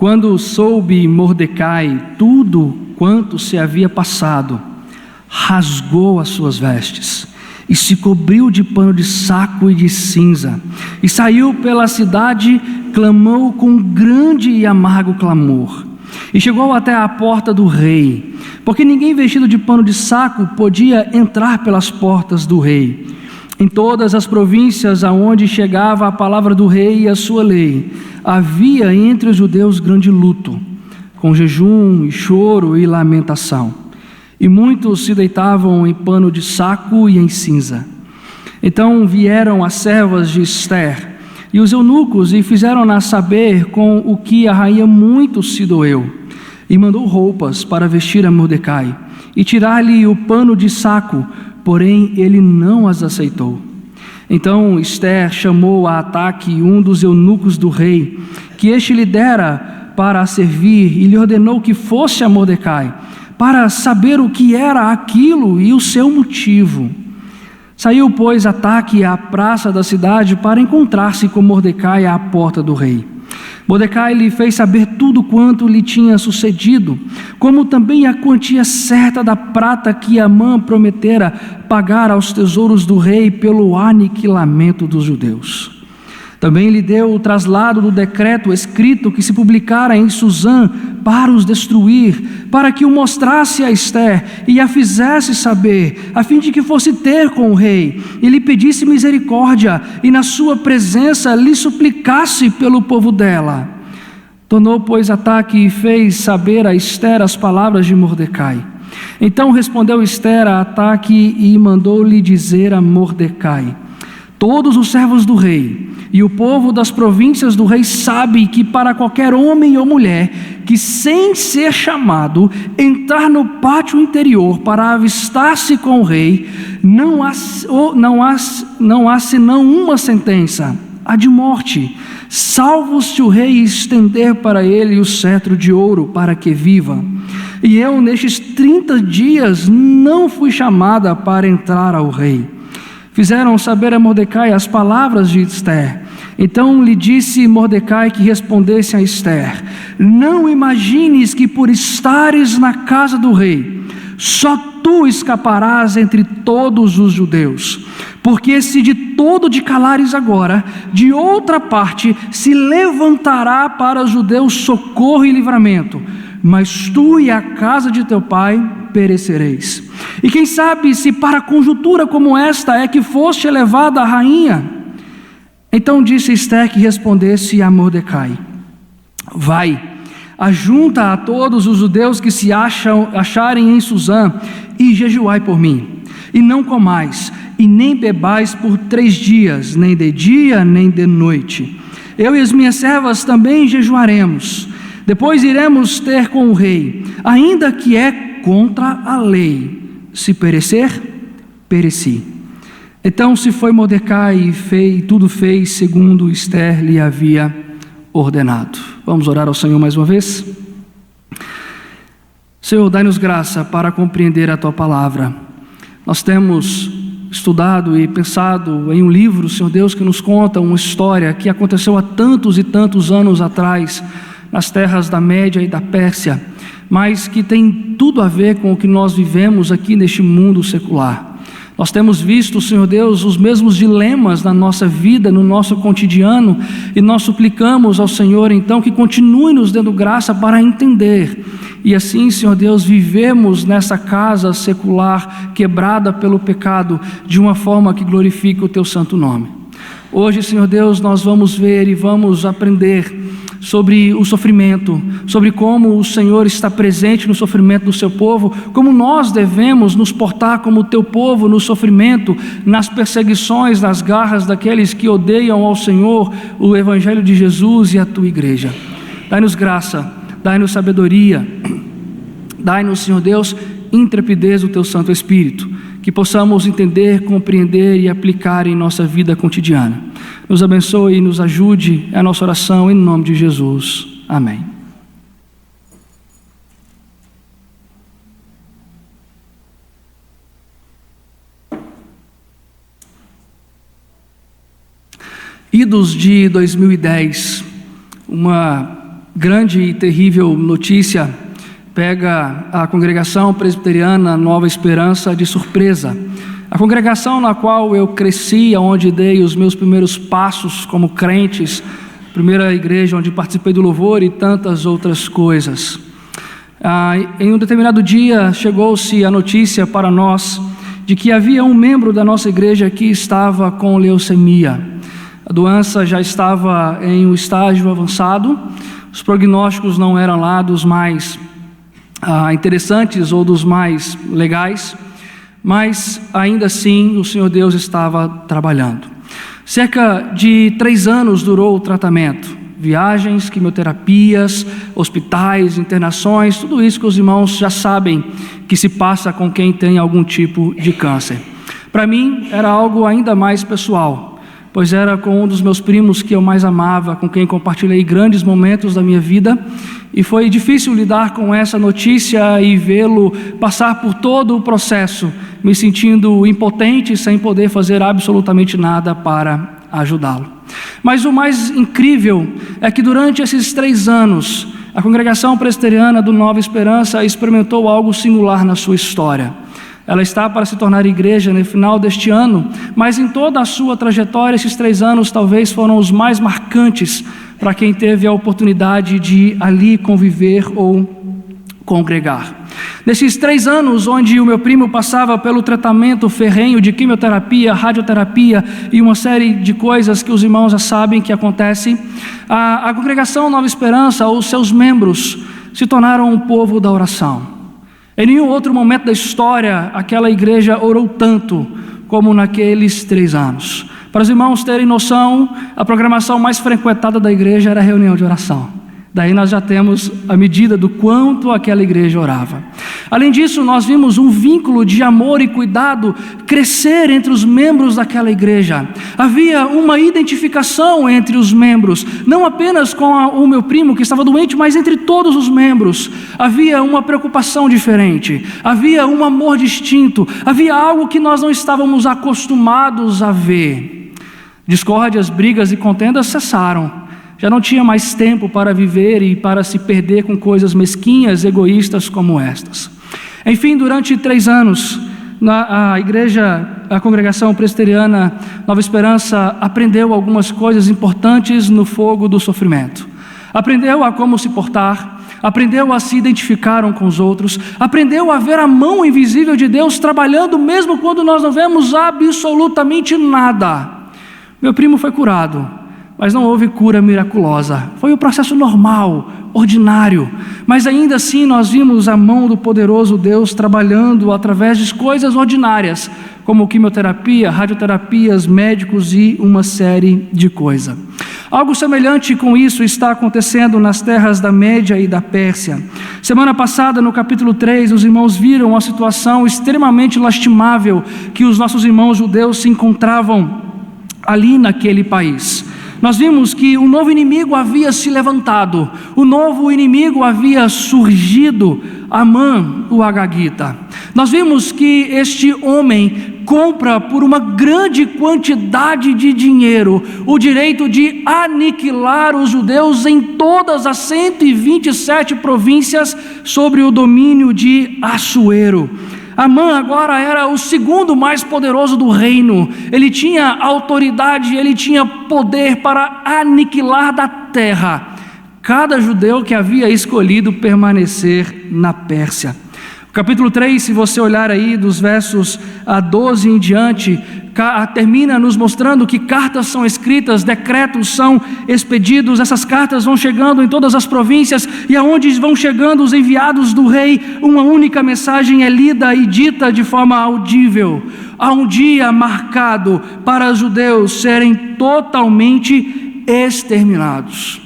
Quando soube Mordecai tudo quanto se havia passado, rasgou as suas vestes e se cobriu de pano de saco e de cinza, e saiu pela cidade, clamou com grande e amargo clamor, e chegou até a porta do rei, porque ninguém vestido de pano de saco podia entrar pelas portas do rei. Em todas as províncias aonde chegava a palavra do rei e a sua lei, havia entre os judeus grande luto, com jejum e choro e lamentação. E muitos se deitavam em pano de saco e em cinza. Então vieram as servas de Ester e os eunucos e fizeram-na saber com o que a rainha muito se doeu. E mandou roupas para vestir a Mordecai e tirar-lhe o pano de saco, porém ele não as aceitou. Então Ester chamou a Ataque, um dos eunucos do rei, que este lhe dera para a servir, e lhe ordenou que fosse a Mordecai, para saber o que era aquilo e o seu motivo. Saiu, pois, Ataque à praça da cidade para encontrar-se com Mordecai à porta do rei. Mordecai lhe fez saber tudo quanto lhe tinha sucedido, como também a quantia certa da prata que Amã prometera pagar aos tesouros do rei pelo aniquilamento dos judeus. Também lhe deu o traslado do decreto escrito que se publicara em Susã para os destruir, para que o mostrasse a Ester e a fizesse saber, a fim de que fosse ter com o rei e lhe pedisse misericórdia e na sua presença lhe suplicasse pelo povo dela. Tornou, pois, Ataque e fez saber a Ester as palavras de Mordecai. Então respondeu Ester a Ataque e mandou-lhe dizer a Mordecai: todos os servos do rei e o povo das províncias do rei sabe que para qualquer homem ou mulher que, sem ser chamado, entrar no pátio interior para avistar-se com o rei, não há senão uma sentença, a de morte, salvo se o rei estender para ele o cetro de ouro para que viva. E eu, nestes 30 dias, não fui chamada para entrar ao rei. Fizeram saber a Mordecai as palavras de Ester. Então lhe disse Mordecai que respondesse a Ester: não imagines que por estares na casa do rei, só tu escaparás entre todos os judeus. Porque se de todo te calares agora, de outra parte se levantará para os judeus socorro e livramento, mas tu e a casa de teu pai perecereis. E quem sabe se para conjuntura como esta é que foste elevada a rainha? Então disse Ester que respondesse a Mordecai: vai, ajunta a todos os judeus que se acharem em Susã e jejuai por mim, e não comais e nem bebais por 3 dias, nem de dia nem de noite. Eu e as minhas servas também jejuaremos. Depois iremos ter com o rei, ainda que é contra a lei. Se perecer, pereci. Então se foi Mordecai e tudo fez segundo Ester lhe havia ordenado. Vamos orar ao Senhor mais uma vez? Senhor, dai-nos graça para compreender a Tua palavra. Nós temos estudado e pensado em um livro, Senhor Deus, que nos conta uma história que aconteceu há tantos e tantos anos atrás, nas terras da Média e da Pérsia, mas que tem tudo a ver com o que nós vivemos aqui neste mundo secular. Nós temos visto, Senhor Deus, os mesmos dilemas na nossa vida, no nosso cotidiano, e nós suplicamos ao Senhor, então, que continue nos dando graça para entender, e assim, Senhor Deus, vivemos nessa casa secular, quebrada pelo pecado, de uma forma que glorifique o Teu santo nome. Hoje, Senhor Deus, nós vamos ver e vamos aprender sobre o sofrimento, sobre como o Senhor está presente no sofrimento do seu povo, como nós devemos nos portar como o teu povo no sofrimento, nas perseguições, nas garras daqueles que odeiam ao Senhor, o Evangelho de Jesus e a tua igreja. Dai-nos graça, dai-nos sabedoria, dai-nos, Senhor Deus, intrepidez do teu Santo Espírito, que possamos entender, compreender e aplicar em nossa vida cotidiana. Nos abençoe e nos ajude, é a nossa oração em nome de Jesus. Amém. Idos de 2010, uma grande e terrível notícia pega a congregação presbiteriana Nova Esperança de surpresa. A congregação na qual eu cresci, onde dei os meus primeiros passos como crentes, primeira igreja onde participei do louvor e tantas outras coisas. Em um determinado dia chegou-se a notícia para nós de que havia um membro da nossa igreja que estava com leucemia. A doença já estava em um estágio avançado, os prognósticos não eram lá dos mais interessantes ou dos mais legais, mas ainda assim o Senhor Deus estava trabalhando. Cerca de 3 anos durou o tratamento, viagens, quimioterapias, hospitais, internações, tudo isso que os irmãos já sabem que se passa com quem tem algum tipo de câncer. Para mim era algo ainda mais pessoal, pois era com um dos meus primos que eu mais amava, com quem compartilhei grandes momentos da minha vida, e foi difícil lidar com essa notícia e vê-lo passar por todo o processo, me sentindo impotente, sem poder fazer absolutamente nada para ajudá-lo. Mas o mais incrível é que durante esses 3 anos, a congregação presbiteriana do Nova Esperança experimentou algo singular na sua história. Ela está para se tornar igreja no final deste ano, mas em toda a sua trajetória, esses 3 anos talvez foram os mais marcantes para quem teve a oportunidade de ali conviver ou congregar. Nesses 3 anos, onde o meu primo passava pelo tratamento ferrenho de quimioterapia, radioterapia e uma série de coisas que os irmãos já sabem que acontecem, a congregação Nova Esperança, os seus membros, se tornaram um povo da oração. Em nenhum outro momento da história, aquela igreja orou tanto como naqueles 3 anos. Para os irmãos terem noção, a programação mais frequentada da igreja era a reunião de oração. Daí nós já temos a medida do quanto aquela igreja orava. Além disso, nós vimos um vínculo de amor e cuidado crescer entre os membros daquela igreja. Havia uma identificação entre os membros, não apenas com o meu primo que estava doente, mas entre todos os membros. Havia uma preocupação diferente, havia um amor distinto, havia algo que nós não estávamos acostumados a ver. Discórdias, brigas e contendas cessaram. Já não tinha mais tempo para viver e para se perder com coisas mesquinhas, egoístas como estas. Enfim, durante 3 anos, a congregação presbiteriana Nova Esperança aprendeu algumas coisas importantes no fogo do sofrimento. Aprendeu a como se portar, aprendeu a se identificar uns com os outros, aprendeu a ver a mão invisível de Deus trabalhando mesmo quando nós não vemos absolutamente nada. Meu primo foi curado, mas não houve cura miraculosa. Foi um processo normal, ordinário, mas ainda assim nós vimos a mão do poderoso Deus trabalhando através de coisas ordinárias, como quimioterapia, radioterapias, médicos e uma série de coisas. Algo semelhante com isso está acontecendo nas terras da Média e da Pérsia. Semana passada, no capítulo 3, os irmãos viram uma situação extremamente lastimável que os nossos irmãos judeus se encontravam ali naquele país. Nós vimos que um novo inimigo havia se levantado, o novo inimigo havia surgido, Amã, o Agagita. Nós vimos que este homem compra por uma grande quantidade de dinheiro o direito de aniquilar os judeus em todas as 127 províncias sobre o domínio de Assuero. Amã agora era o segundo mais poderoso do reino. Ele tinha autoridade, ele tinha poder para aniquilar da terra cada judeu que havia escolhido permanecer na Pérsia. O capítulo 3, se você olhar aí dos versos 12 em diante, termina nos mostrando que cartas são escritas, decretos são expedidos, essas cartas vão chegando em todas as províncias, e aonde vão chegando os enviados do rei, uma única mensagem é lida e dita de forma audível: há um dia marcado para os judeus serem totalmente exterminados.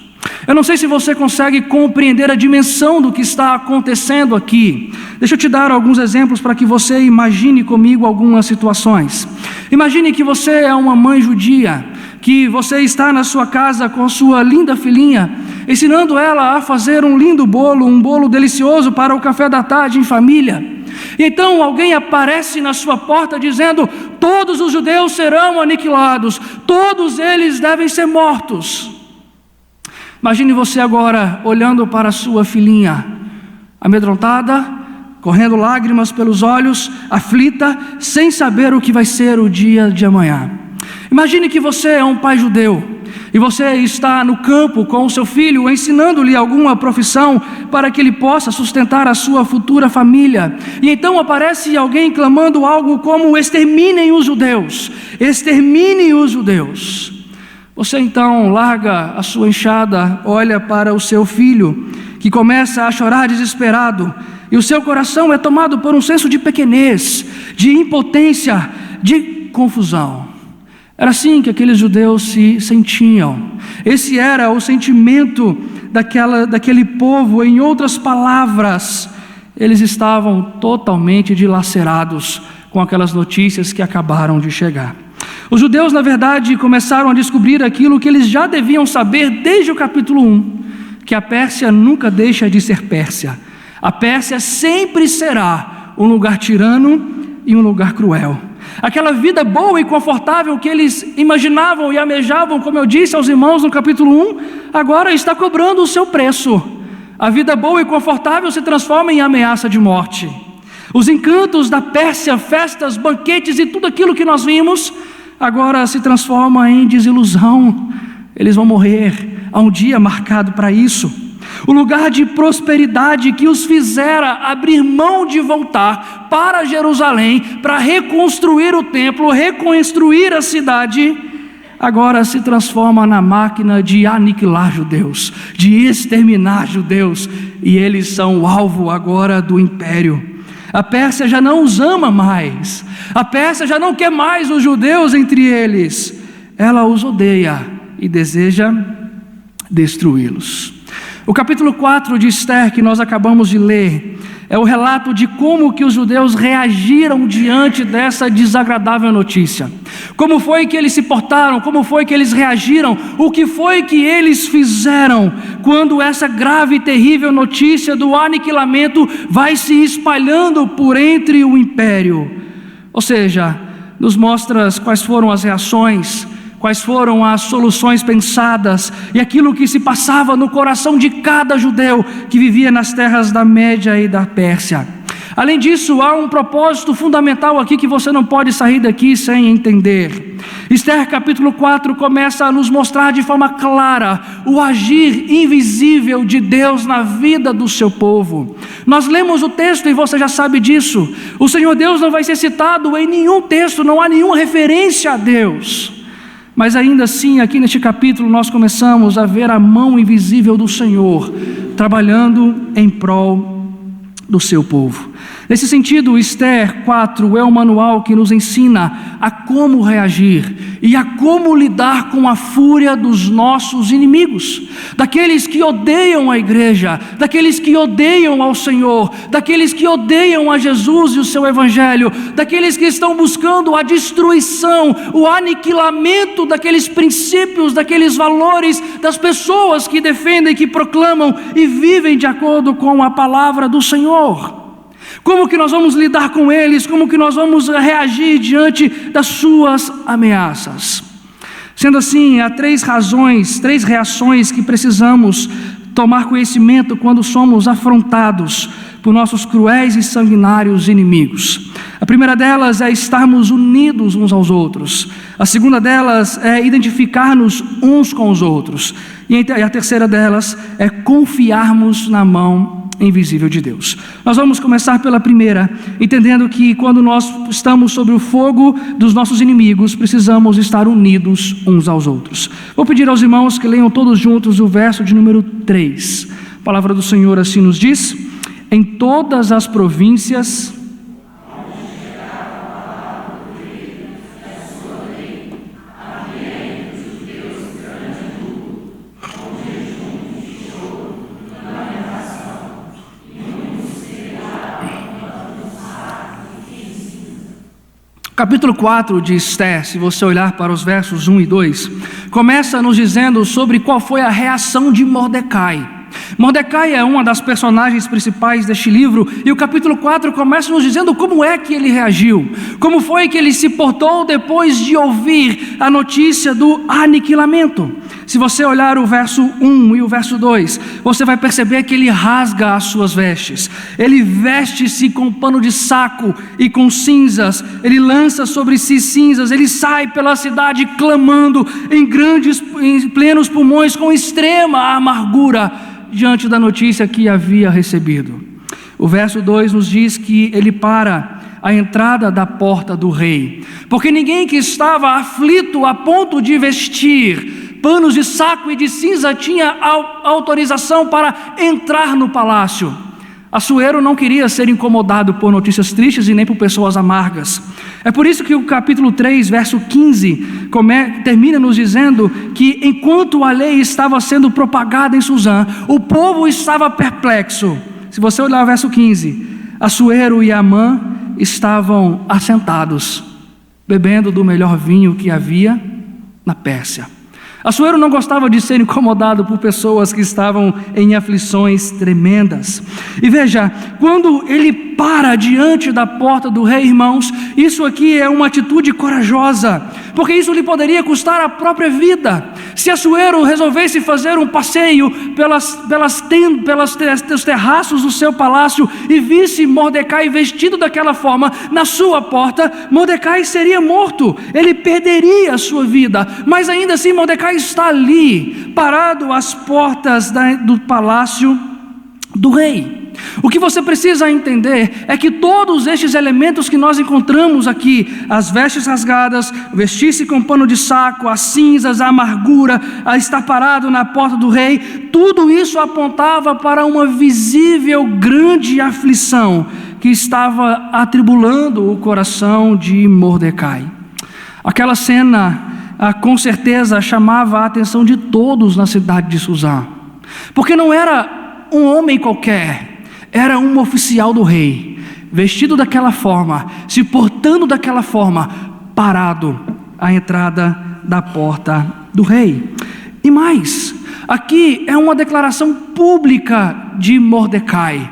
Eu não sei se você consegue compreender a dimensão do que está acontecendo aqui. Deixa eu te dar alguns exemplos para que você imagine comigo algumas situações. Imagine que você é uma mãe judia, que você está na sua casa com sua linda filhinha, ensinando ela a fazer um lindo bolo, um bolo delicioso para o café da tarde em família. E então alguém aparece na sua porta dizendo: todos os judeus serão aniquilados, todos eles devem ser mortos. Imagine você agora olhando para a sua filhinha, amedrontada, correndo lágrimas pelos olhos, aflita, sem saber o que vai ser o dia de amanhã. Imagine que você é um pai judeu e você está no campo com o seu filho, ensinando-lhe alguma profissão para que ele possa sustentar a sua futura família. E então aparece alguém clamando algo como: exterminem os judeus, exterminem os judeus. Você então larga a sua enxada, olha para o seu filho, que começa a chorar desesperado, e o seu coração é tomado por um senso de pequenez, de impotência, de confusão. Era assim que aqueles judeus se sentiam. Esse era o sentimento daquele povo. Em outras palavras, eles estavam totalmente dilacerados com aquelas notícias que acabaram de chegar. Os judeus, na verdade, começaram a descobrir aquilo que eles já deviam saber desde o capítulo 1, que a Pérsia nunca deixa de ser Pérsia. A Pérsia sempre será um lugar tirano e um lugar cruel. Aquela vida boa e confortável que eles imaginavam e almejavam, como eu disse aos irmãos no capítulo 1, agora está cobrando o seu preço. A vida boa e confortável se transforma em ameaça de morte. Os encantos da Pérsia, festas, banquetes e tudo aquilo que nós vimos, agora se transforma em desilusão. Eles vão morrer. Há um dia marcado para isso. O lugar de prosperidade que os fizera abrir mão de voltar para Jerusalém, para reconstruir o templo, reconstruir a cidade, agora se transforma na máquina de aniquilar judeus, de exterminar judeus, e eles são o alvo agora do império. A Pérsia já não os ama mais, a Pérsia já não quer mais os judeus entre eles, ela os odeia e deseja destruí-los. O capítulo 4 de Esther, que nós acabamos de ler, é o relato de como que os judeus reagiram diante dessa desagradável notícia. Como foi que eles se portaram, como foi que eles reagiram, o que foi que eles fizeram quando essa grave e terrível notícia do aniquilamento vai se espalhando por entre o império. Ou seja, nos mostra quais foram as reações, quais foram as soluções pensadas e aquilo que se passava no coração de cada judeu que vivia nas terras da Média e da Pérsia. Além disso, há um propósito fundamental aqui que você não pode sair daqui sem entender. Esther capítulo 4 começa a nos mostrar de forma clara o agir invisível de Deus na vida do seu povo. Nós lemos o texto e você já sabe disso. O Senhor Deus não vai ser citado em nenhum texto, não há nenhuma referência a Deus. Mas ainda assim, aqui neste capítulo, nós começamos a ver a mão invisível do Senhor trabalhando em prol do seu povo. Nesse sentido, Esther 4 é um manual que nos ensina a como reagir e a como lidar com a fúria dos nossos inimigos, daqueles que odeiam a igreja, daqueles que odeiam ao Senhor, daqueles que odeiam a Jesus e o seu evangelho, daqueles que estão buscando a destruição, o aniquilamento daqueles princípios, daqueles valores, das pessoas que defendem, que proclamam e vivem de acordo com a palavra do Senhor. Como que nós vamos lidar com eles? Como que nós vamos reagir diante das suas ameaças? Sendo assim, há três reações que precisamos tomar conhecimento quando somos afrontados por nossos cruéis e sanguinários inimigos. A primeira delas é estarmos unidos uns aos outros. A segunda delas é identificar-nos uns com os outros. E a terceira delas é confiarmos na mão invisível de Deus. Nós vamos começar pela primeira, entendendo que quando nós estamos sob o fogo dos nossos inimigos, precisamos estar unidos uns aos outros. Vou pedir aos irmãos que leiam todos juntos o verso de número 3. A palavra do Senhor assim nos diz: em todas as províncias Capítulo 4 de Esther, se você olhar para os versos 1 e 2, começa nos dizendo sobre qual foi a reação de Mordecai. Mordecai é uma das personagens principais deste livro, e o capítulo 4 começa nos dizendo como é que ele reagiu, como foi que ele se portou depois de ouvir a notícia do aniquilamento. Se você olhar o verso 1 e o verso 2, você vai perceber que ele rasga as suas vestes. Ele veste-se com pano de saco e com cinzas. Ele lança sobre si cinzas. Ele sai pela cidade clamando em plenos pulmões, com extrema amargura, diante da notícia que havia recebido. O verso 2 nos diz que ele para a entrada da porta do rei, porque ninguém que estava aflito a ponto de vestir panos de saco e de cinza tinha autorização para entrar no palácio. Assuero não queria ser incomodado por notícias tristes e nem por pessoas amargas. É por isso que o capítulo 3, verso 15, termina nos dizendo que enquanto a lei estava sendo propagada em Suzã, o povo estava perplexo. Se você olhar o verso 15, Assuero e Amã estavam assentados, bebendo do melhor vinho que havia na Pérsia. Assuero não gostava de ser incomodado por pessoas que estavam em aflições tremendas. E veja, quando ele para diante da porta do rei, irmãos, isso aqui é uma atitude corajosa, porque isso lhe poderia custar a própria vida. Se Assuero resolvesse fazer um passeio pelos terraços do seu palácio e visse Mordecai vestido daquela forma na sua porta, Mordecai seria morto, ele perderia a sua vida. Mas ainda assim Mordecai está ali, parado às portas do palácio do rei. O que você precisa entender é que todos estes elementos que nós encontramos aqui, as vestes rasgadas, vestir-se com pano de saco, as cinzas, a amargura, a estar parado na porta do rei, tudo isso apontava para uma visível grande aflição que estava atribulando o coração de Mordecai. Aquela cena, com certeza, chamava a atenção de todos na cidade de Suzã, porque não era um homem qualquer, era um oficial do rei, vestido daquela forma, se portando daquela forma, parado à entrada da porta do rei. E mais, aqui é uma declaração pública de Mordecai: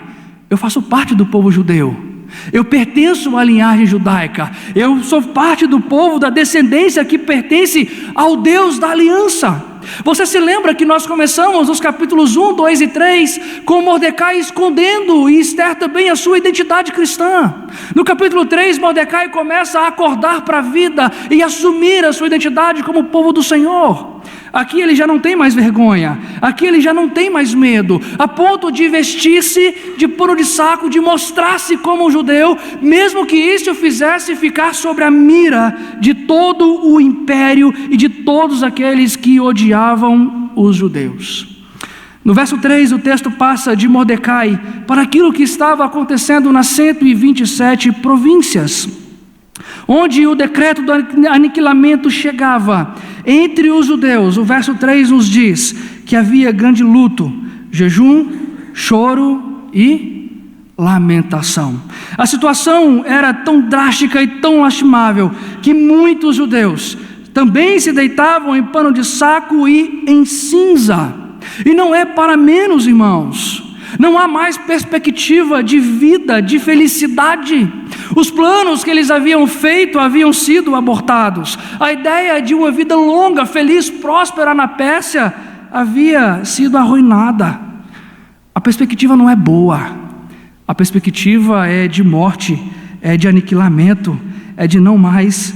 eu faço parte do povo judeu, eu pertenço à linhagem judaica, eu sou parte do povo da descendência que pertence ao Deus da aliança. Você se lembra que nós começamos os capítulos 1, 2 e 3 com Mordecai escondendo e Esther também a sua identidade cristã. No capítulo 3, Mordecai começa a acordar para a vida e assumir a sua identidade como povo do Senhor. Aqui ele já não tem mais vergonha, aqui ele já não tem mais medo, a ponto de vestir-se de pano de saco, de mostrar-se como um judeu, mesmo que isso o fizesse ficar sobre a mira de todo o império e de todos aqueles que odiavam os judeus. No verso 3, o texto passa de Mordecai para aquilo que estava acontecendo nas 127 províncias, onde o decreto do aniquilamento chegava entre os judeus. O verso 3 nos diz que havia grande luto, jejum, choro e lamentação. A situação era tão drástica e tão lastimável que muitos judeus também se deitavam em pano de saco e em cinza. E não é para menos, irmãos. Não há mais perspectiva de vida, de felicidade. Os planos que eles haviam feito haviam sido abortados. A ideia de uma vida longa, feliz, próspera na Pérsia havia sido arruinada. A perspectiva não é boa. A perspectiva é de morte, é de aniquilamento, é de não mais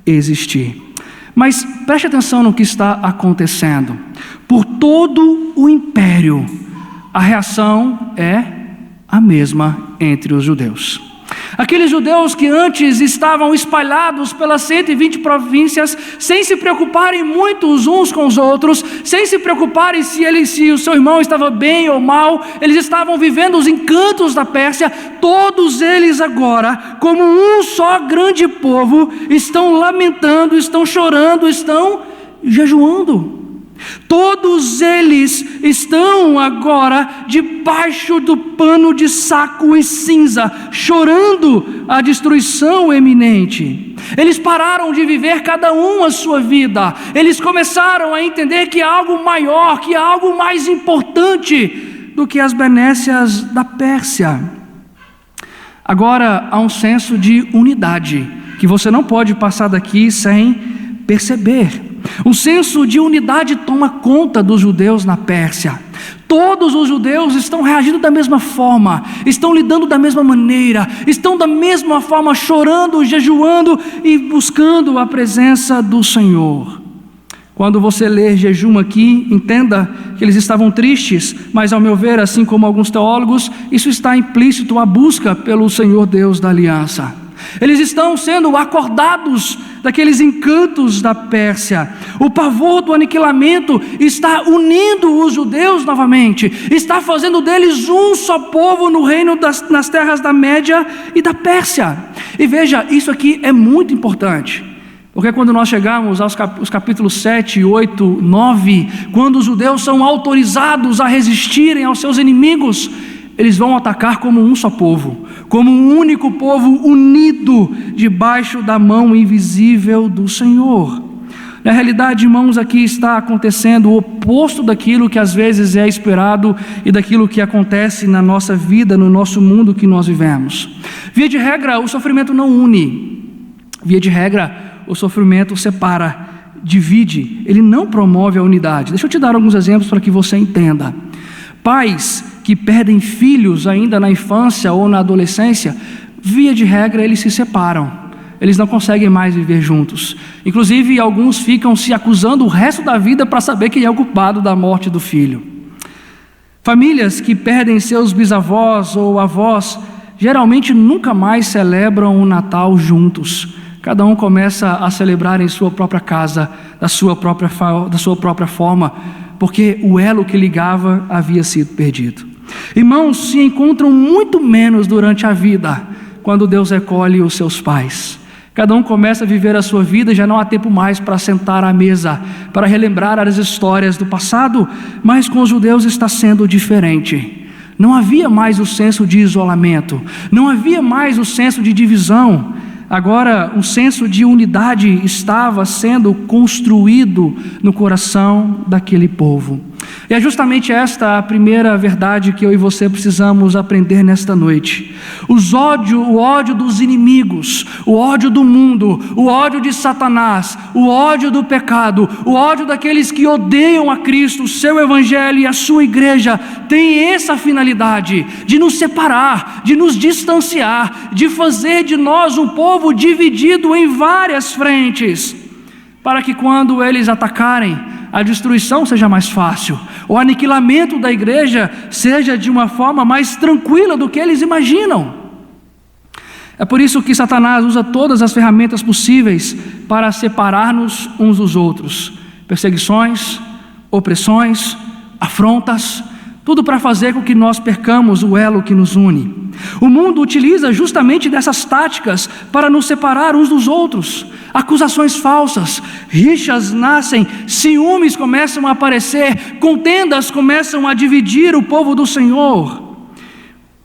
existir. Mas preste atenção no que está acontecendo. Por todo o império, a reação é a mesma entre os judeus. Aqueles judeus que antes estavam espalhados pelas 120 províncias, sem se preocuparem muito uns com os outros, sem se preocuparem se o seu irmão estava bem ou mal, eles estavam vivendo os encantos da Pérsia. Todos eles agora, como um só grande povo, estão lamentando, estão chorando, estão jejuando. Todos eles estão agora debaixo do pano de saco e cinza, chorando a destruição eminente. Eles pararam de viver cada um a sua vida. Eles começaram a entender que há algo maior, que há algo mais importante do que as benécias da Pérsia. Agora há um senso de unidade que você não pode passar daqui sem perceber. Um senso de unidade toma conta dos judeus na Pérsia. Todos os judeus estão reagindo da mesma forma, estão lidando da mesma maneira, estão da mesma forma chorando, jejuando e buscando a presença do Senhor. Quando você ler jejum aqui, entenda que eles estavam tristes, mas ao meu ver, assim como alguns teólogos, isso está implícito à busca pelo Senhor Deus da aliança. Eles estão sendo acordados daqueles encantos da Pérsia. O pavor do aniquilamento está unindo os judeus novamente, está fazendo deles um só povo no reino nas terras da Média e da Pérsia. E veja, isso aqui é muito importante, porque quando nós chegamos aos capítulos 7, 8, 9, quando os judeus são autorizados a resistirem aos seus inimigos, eles vão atacar como um só povo, como um único povo unido debaixo da mão invisível do Senhor. Na realidade, irmãos, aqui está acontecendo o oposto daquilo que às vezes é esperado e daquilo que acontece na nossa vida, no nosso mundo que nós vivemos. Via de regra, o sofrimento não une. Via de regra, o sofrimento separa, divide, ele não promove a unidade. Deixa eu te dar alguns exemplos para que você entenda. Pais que perdem filhos ainda na infância ou na adolescência, via de regra eles se separam, eles não conseguem mais viver juntos. Inclusive alguns ficam se acusando o resto da vida para saber quem é o culpado da morte do filho. Famílias que perdem seus bisavós ou avós, geralmente nunca mais celebram o Natal juntos. Cada um começa a celebrar em sua própria casa, da sua própria forma, porque o elo que ligava havia sido perdido. Irmãos se encontram muito menos durante a vida, quando Deus recolhe os seus pais. Cada um começa a viver a sua vida e já não há tempo mais para sentar à mesa, para relembrar as histórias do passado, mas com os judeus está sendo diferente. Não havia mais o senso de isolamento, não havia mais o senso de divisão. Agora, um senso de unidade estava sendo construído no coração daquele povo. E é justamente esta a primeira verdade que eu e você precisamos aprender nesta noite. O ódio dos inimigos, o ódio do mundo, o ódio de Satanás, o ódio do pecado, o ódio daqueles que odeiam a Cristo, o seu evangelho e a sua igreja, tem essa finalidade de nos separar, de nos distanciar, de fazer de nós um povo dividido em várias frentes, para que quando eles atacarem, a destruição seja mais fácil, o aniquilamento da igreja seja de uma forma mais tranquila do que eles imaginam. É por isso que Satanás usa todas as ferramentas possíveis para separar-nos uns dos outros: perseguições, opressões, afrontas, tudo para fazer com que nós percamos o elo que nos une. O mundo utiliza justamente dessas táticas para nos separar uns dos outros. Acusações falsas, rixas nascem, ciúmes começam a aparecer, contendas começam a dividir o povo do Senhor.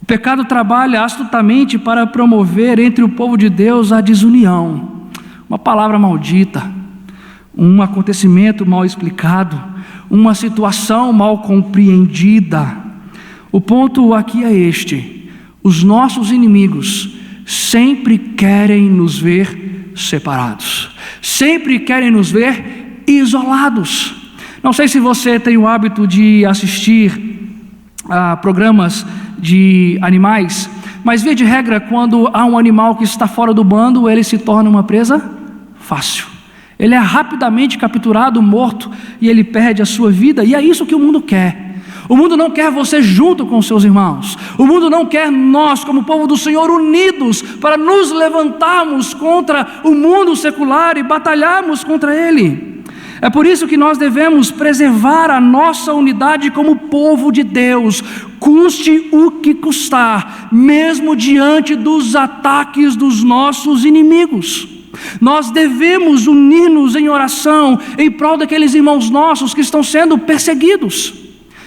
O pecado trabalha astutamente para promover entre o povo de Deus a desunião. Uma palavra maldita, um acontecimento mal explicado, uma situação mal compreendida. O ponto aqui é este: os nossos inimigos sempre querem nos ver separados, sempre querem nos ver isolados. Não sei se você tem o hábito de assistir a programas de animais, mas via de regra, quando há um animal que está fora do bando, ele se torna uma presa fácil. Ele é rapidamente capturado, morto, e ele perde a sua vida. E é isso que o mundo quer. O mundo não quer você junto com seus irmãos. O mundo não quer nós, como povo do Senhor, unidos para nos levantarmos contra o mundo secular e batalharmos contra ele. É por isso que nós devemos preservar a nossa unidade como povo de Deus, custe o que custar, mesmo diante dos ataques dos nossos inimigos. Nós devemos unir-nos em oração em prol daqueles irmãos nossos que estão sendo perseguidos.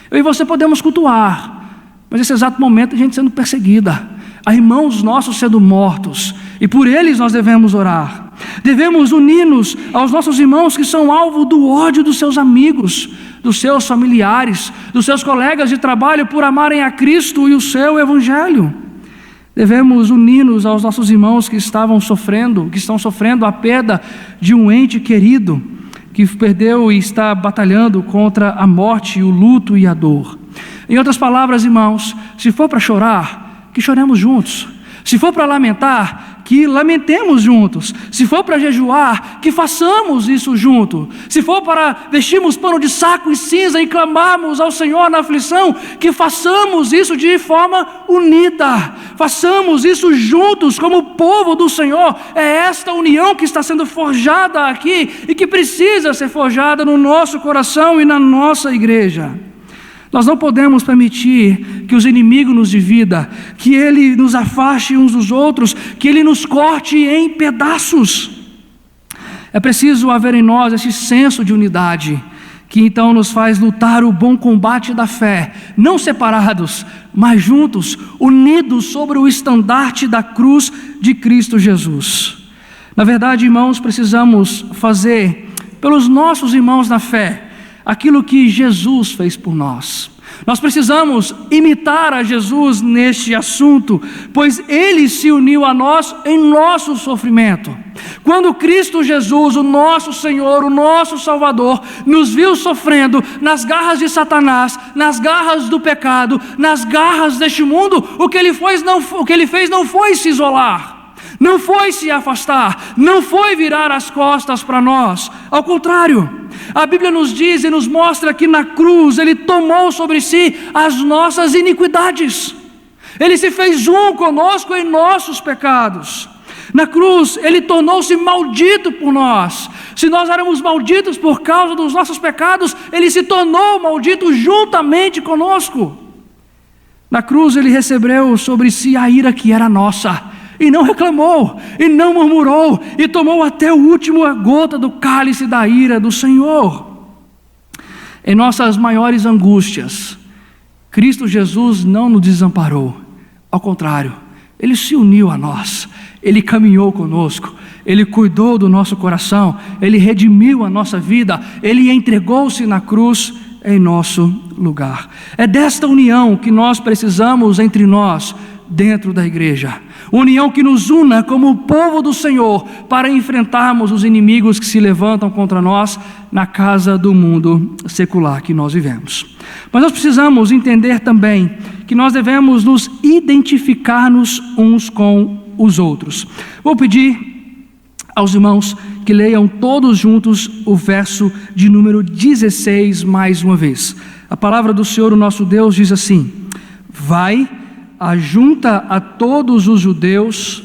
Eu e você podemos cultuar, mas nesse exato momento a gente sendo perseguida, há irmãos nossos sendo mortos, e por eles nós devemos orar. Devemos unir-nos aos nossos irmãos que são alvo do ódio dos seus amigos, dos seus familiares, dos seus colegas de trabalho por amarem a Cristo e o seu evangelho. Devemos unir-nos aos nossos irmãos que estão sofrendo a perda de um ente querido. que perdeu e está batalhando contra a morte, o luto e a dor. Em outras palavras, irmãos, se for para chorar, que choremos juntos. Se for para lamentar, que lamentemos juntos. Se for para jejuar, que façamos isso junto. Se for para vestirmos pano de saco e cinza e clamarmos ao Senhor na aflição, que façamos isso de forma unida. Façamos isso juntos como povo do Senhor. É esta união que está sendo forjada aqui e que precisa ser forjada no nosso coração e na nossa igreja. Nós não podemos permitir que os inimigos nos dividam, que ele nos afaste uns dos outros, que ele nos corte em pedaços. É preciso haver em nós esse senso de unidade, que então nos faz lutar o bom combate da fé, não separados, mas juntos, unidos sobre o estandarte da cruz de Cristo Jesus. Na verdade, irmãos, precisamos fazer pelos nossos irmãos na fé aquilo que Jesus fez por nós. Nós precisamos imitar a Jesus neste assunto, pois Ele se uniu a nós em nosso sofrimento. Quando Cristo Jesus, o nosso Senhor, o nosso Salvador, nos viu sofrendo nas garras de Satanás, nas garras do pecado, nas garras deste mundo, o que Ele fez não foi se isolar, não foi se afastar, não foi virar as costas para nós. Ao contrário, a Bíblia nos diz e nos mostra que na cruz Ele tomou sobre si as nossas iniquidades. Ele se fez um conosco em nossos pecados. Na cruz Ele tornou-se maldito por nós. Se nós éramos malditos por causa dos nossos pecados, Ele se tornou maldito juntamente conosco. Na cruz Ele recebeu sobre si a ira que era nossa, e não reclamou, e não murmurou, e tomou até a última gota do cálice da ira do Senhor. Em nossas maiores angústias, Cristo Jesus não nos desamparou. Ao contrário, Ele se uniu a nós, Ele caminhou conosco, Ele cuidou do nosso coração, Ele redimiu a nossa vida, Ele entregou-se na cruz em nosso lugar. É desta união que nós precisamos entre nós, dentro da igreja. União que nos una como povo do Senhor para enfrentarmos os inimigos que se levantam contra nós na casa do mundo secular que nós vivemos. Mas nós precisamos entender também que nós devemos nos identificar-nos uns com os outros. Vou pedir aos irmãos que leiam todos juntos o verso de número 16 mais uma vez. A palavra do Senhor, o nosso Deus, diz assim: vai, ajunta a todos os judeus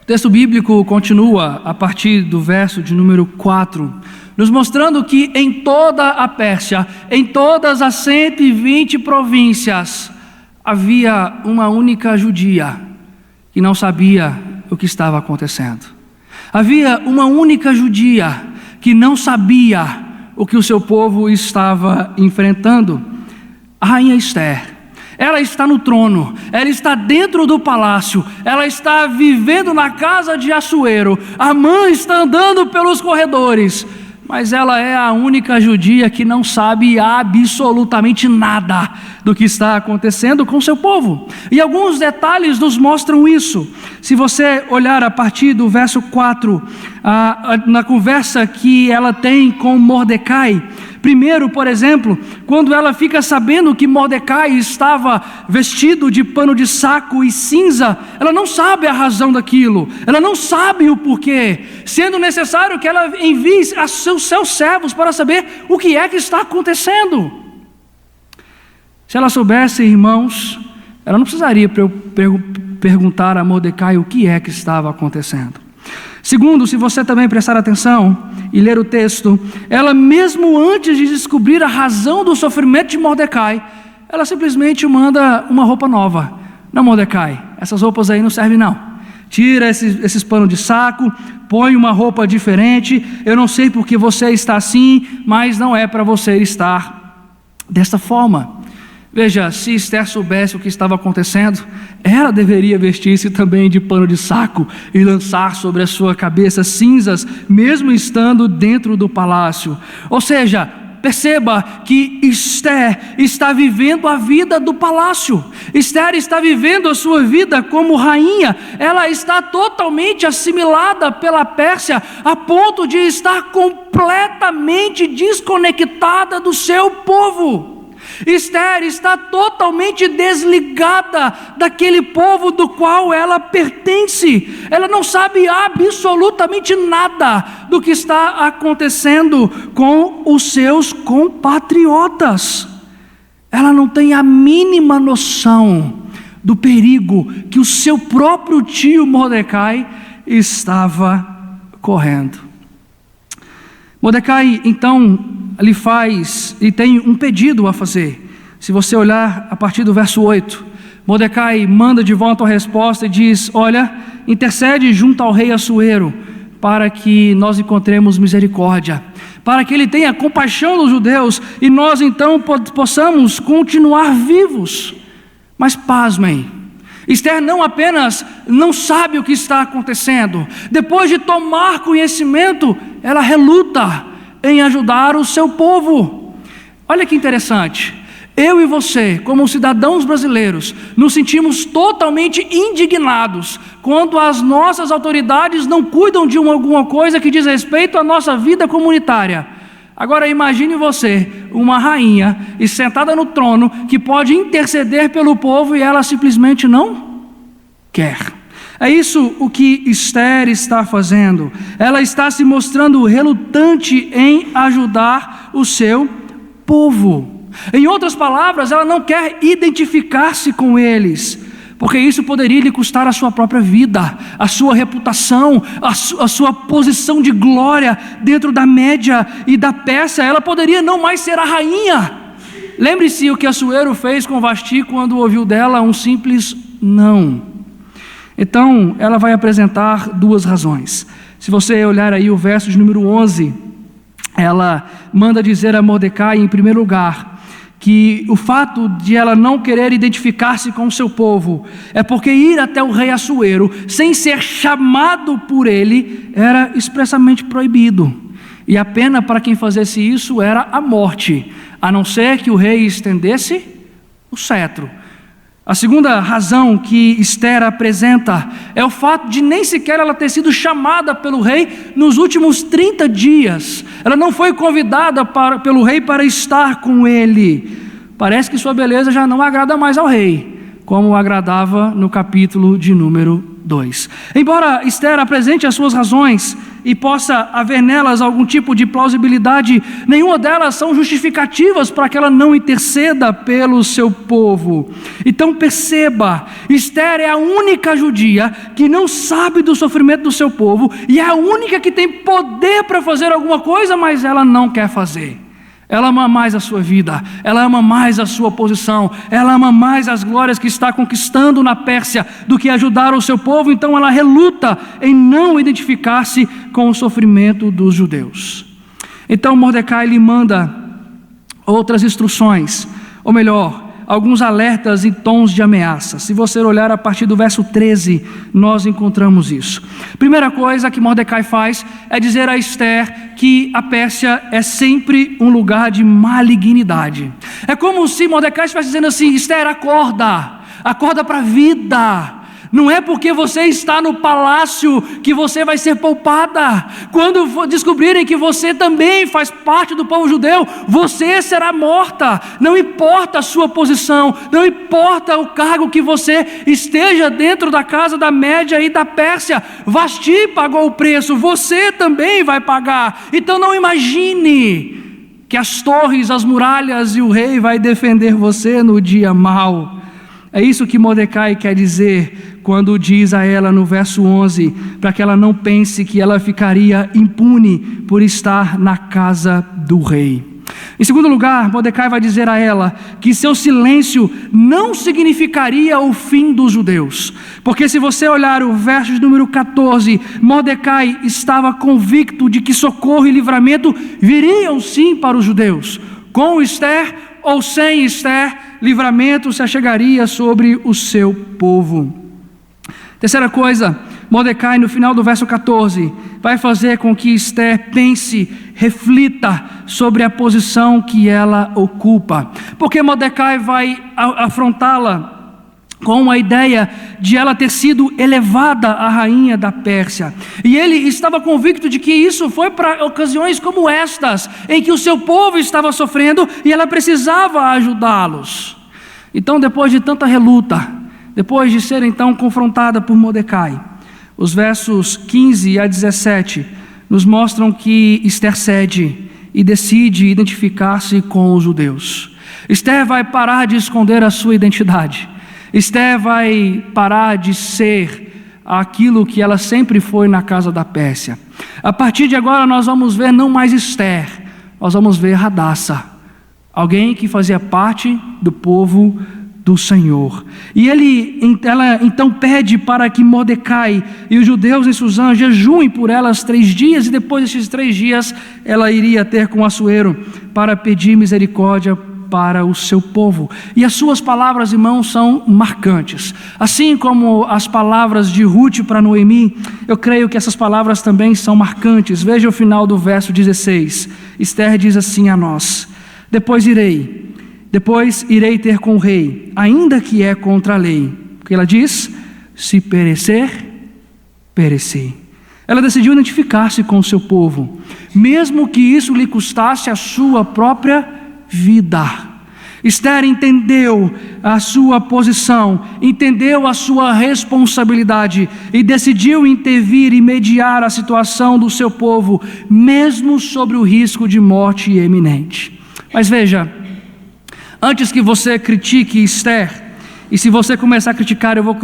O texto bíblico continua a partir do verso de número 4, nos mostrando que em toda a Pérsia, em todas as 120 províncias, havia uma única judia que não sabia o que estava acontecendo. Havia uma única judia que não sabia o que o seu povo estava enfrentando. A rainha Esther. Ela está no trono, ela está dentro do palácio, ela está vivendo na casa de Assuero. Amã está andando pelos corredores, mas ela é a única judia que não sabe absolutamente nada do que está acontecendo com seu povo. E alguns detalhes nos mostram isso. Se você olhar a partir do verso 4, na conversa que ela tem com Mordecai, primeiro, por exemplo, quando ela fica sabendo que Mordecai estava vestido de pano de saco e cinza, ela não sabe a razão daquilo, ela não sabe o porquê, sendo necessário que ela envie a seus servos para saber o que é que está acontecendo. Se ela soubesse, irmãos, ela não precisaria perguntar a Mordecai o que é que estava acontecendo. Segundo, se você também prestar atenção e ler o texto, ela mesmo antes de descobrir a razão do sofrimento de Mordecai, ela simplesmente manda uma roupa nova. Não, Mordecai, essas roupas aí não servem não. Tira esses panos de saco, põe uma roupa diferente. Eu não sei porque você está assim, mas não é para você estar desta forma. Veja, se Esther soubesse o que estava acontecendo, ela deveria vestir-se também de pano de saco e lançar sobre a sua cabeça cinzas, mesmo estando dentro do palácio. Ou seja, perceba que Esther está vivendo a vida do palácio. Esther está vivendo a sua vida como rainha. Ela está totalmente assimilada pela Pérsia, a ponto de estar completamente desconectada do seu povo. Esther está totalmente desligada daquele povo do qual ela pertence. Ela não sabe absolutamente nada do que está acontecendo com os seus compatriotas. Ela não tem a mínima noção do perigo que o seu próprio tio Mordecai estava correndo. Mordecai então lhe faz e tem um pedido a fazer. Se você olhar a partir do verso 8, Mordecai manda de volta a resposta e diz: olha, intercede junto ao rei Assuero para que nós encontremos misericórdia, para que ele tenha compaixão dos judeus e nós então possamos continuar vivos. Mas pasmem, Esther não apenas não sabe o que está acontecendo, depois de tomar conhecimento, ela reluta em ajudar o seu povo. Olha que interessante, eu e você, como cidadãos brasileiros, nos sentimos totalmente indignados quando as nossas autoridades não cuidam de alguma coisa que diz respeito à nossa vida comunitária. Agora imagine você, uma rainha, e sentada no trono, que pode interceder pelo povo e ela simplesmente não quer. É isso o que Esther está fazendo. Ela está se mostrando relutante em ajudar o seu povo. Em outras palavras, ela não quer identificar-se com eles, porque isso poderia lhe custar a sua própria vida, a sua reputação, a sua posição de glória dentro da Média e da Pérsia. Ela poderia não mais ser a rainha. Lembre-se o que Assuero fez com Vasti quando ouviu dela um simples não. Então, ela vai apresentar duas razões. Se você olhar aí o verso de número 11, ela manda dizer a Mordecai, em primeiro lugar, que o fato de ela não querer identificar-se com o seu povo é porque ir até o rei Assuero, sem ser chamado por ele, era expressamente proibido. E a pena para quem fizesse isso era a morte, a não ser que o rei estendesse o cetro. A segunda razão que Esther apresenta é o fato de nem sequer ela ter sido chamada pelo rei nos últimos 30 dias. Ela não foi convidada pelo rei para estar com ele. Parece que sua beleza já não agrada mais ao rei, como agradava no capítulo de número 2. Embora Esther apresente as suas razões e possa haver nelas algum tipo de plausibilidade, nenhuma delas são justificativas para que ela não interceda pelo seu povo. Então perceba, Esther é a única judia que não sabe do sofrimento do seu povo e é a única que tem poder para fazer alguma coisa, mas ela não quer fazer. Ela ama mais a sua vida, ela ama mais a sua posição, ela ama mais as glórias que está conquistando na Pérsia do que ajudar o seu povo. Então ela reluta em não identificar-se com o sofrimento dos judeus. Então Mordecai lhe manda outras instruções, ou melhor, alguns alertas em tons de ameaça. Se você olhar a partir do verso 13, nós encontramos isso. Primeira coisa que Mordecai faz é dizer a Esther que a Pérsia é sempre um lugar de malignidade. É como se Mordecai estivesse dizendo assim: Esther, acorda para a vida. Não é porque você está no palácio que você vai ser poupada. Quando descobrirem que você também faz parte do povo judeu, você será morta. Não importa a sua posição, não importa o cargo que você esteja dentro da casa da Média e da Pérsia. Vasti pagou o preço, você também vai pagar. Então não imagine que as torres, as muralhas e o rei vai defender você no dia mau. É isso que Mordecai quer dizer quando diz a ela no verso 11, para que ela não pense que ela ficaria impune por estar na casa do rei. Em segundo lugar, Mordecai vai dizer a ela que seu silêncio não significaria o fim dos judeus, porque se você olhar o verso de número 14, Mordecai estava convicto de que socorro e livramento viriam sim para os judeus, com Esther ou sem Esther, livramento se achegaria sobre o seu povo. Terceira coisa, Mordecai, no final do verso 14, vai fazer com que Esther pense, reflita sobre a posição que ela ocupa. Porque Mordecai vai afrontá-la com a ideia de ela ter sido elevada à rainha da Pérsia. E ele estava convicto de que isso foi para ocasiões como estas, em que o seu povo estava sofrendo e ela precisava ajudá-los. Então, depois de tanta reluta, depois de ser então confrontada por Mordecai, os versos 15 a 17 nos mostram que Esther cede e decide identificar-se com os judeus. Esther vai parar de esconder a sua identidade. Esther vai parar de ser aquilo que ela sempre foi na casa da Pérsia. A partir de agora nós vamos ver não mais Esther, nós vamos ver Hadassa, alguém que fazia parte do povo do Senhor. E ela então pede para que Mordecai e os judeus em Suzã jejuem por elas 3 dias, e depois desses 3 dias ela iria ter com Assuero para pedir misericórdia para o seu povo. E as suas palavras, irmãos, são marcantes. Assim como as palavras de Ruth para Noemi, eu creio que essas palavras também são marcantes. Veja o final do verso 16. Esther diz assim a nós: Depois irei ter com o rei, ainda que é contra a lei. Porque ela diz: se perecer, pereci. Ela decidiu identificar-se com o seu povo, mesmo que isso lhe custasse a sua própria vida. Esther entendeu a sua posição, entendeu a sua responsabilidade e decidiu intervir e mediar a situação do seu povo, mesmo sobre o risco de morte iminente. Mas veja, antes que você critique Esther, e se você começar a criticar, eu vou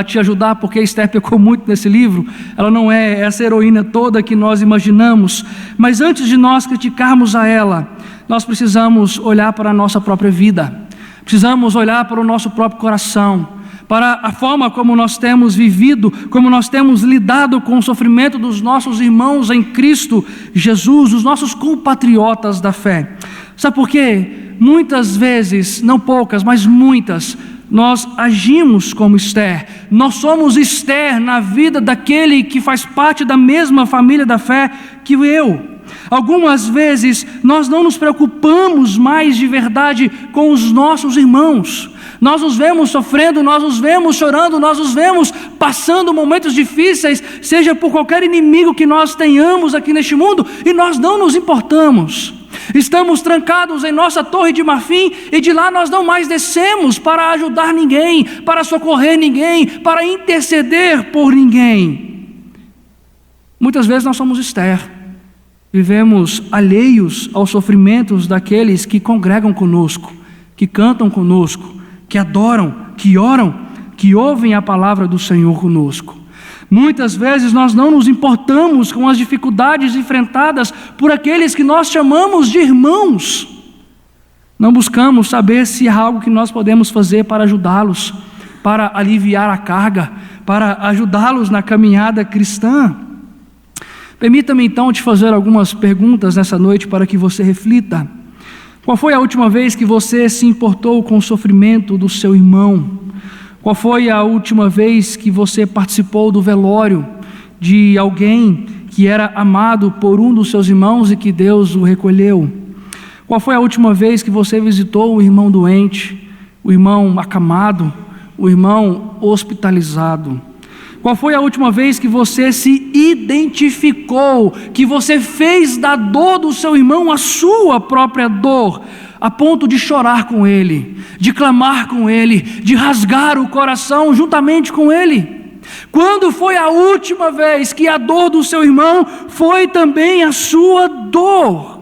te ajudar, porque Esther pecou muito nesse livro. Ela não é essa heroína toda que nós imaginamos. Mas antes de nós criticarmos a ela, nós precisamos olhar para a nossa própria vida. Precisamos olhar para o nosso próprio coração, para a forma como nós temos vivido, como nós temos lidado com o sofrimento dos nossos irmãos em Cristo Jesus, os nossos compatriotas da fé. Sabe por quê? Muitas vezes, não poucas, mas muitas, nós agimos como Esther. Nós somos Esther na vida daquele que faz parte da mesma família da fé que eu. Algumas vezes nós não nos preocupamos mais de verdade com os nossos irmãos. Nós os vemos sofrendo, nós os vemos chorando, nós os vemos passando momentos difíceis, seja por qualquer inimigo que nós tenhamos aqui neste mundo, e nós não nos importamos. Estamos trancados em nossa torre de marfim, e de lá nós não mais descemos para ajudar ninguém, para socorrer ninguém, para interceder por ninguém. Muitas vezes nós somos Esther, vivemos alheios aos sofrimentos daqueles que congregam conosco, que cantam conosco, que adoram, que oram, que ouvem a palavra do Senhor conosco. Muitas vezes nós não nos importamos com as dificuldades enfrentadas por aqueles que nós chamamos de irmãos. Não buscamos saber se há algo que nós podemos fazer para ajudá-los, para aliviar a carga, para ajudá-los na caminhada cristã. Permita-me então te fazer algumas perguntas nessa noite para que você reflita. Qual foi a última vez que você se importou com o sofrimento do seu irmão? Qual foi a última vez que você participou do velório de alguém que era amado por um dos seus irmãos e que Deus o recolheu? Qual foi a última vez que você visitou o irmão doente, o irmão acamado, o irmão hospitalizado? Qual foi a última vez que você se identificou, que você fez da dor do seu irmão a sua própria dor, a ponto de chorar com ele, de clamar com ele, de rasgar o coração juntamente com ele? Quando foi a última vez que a dor do seu irmão foi também a sua dor?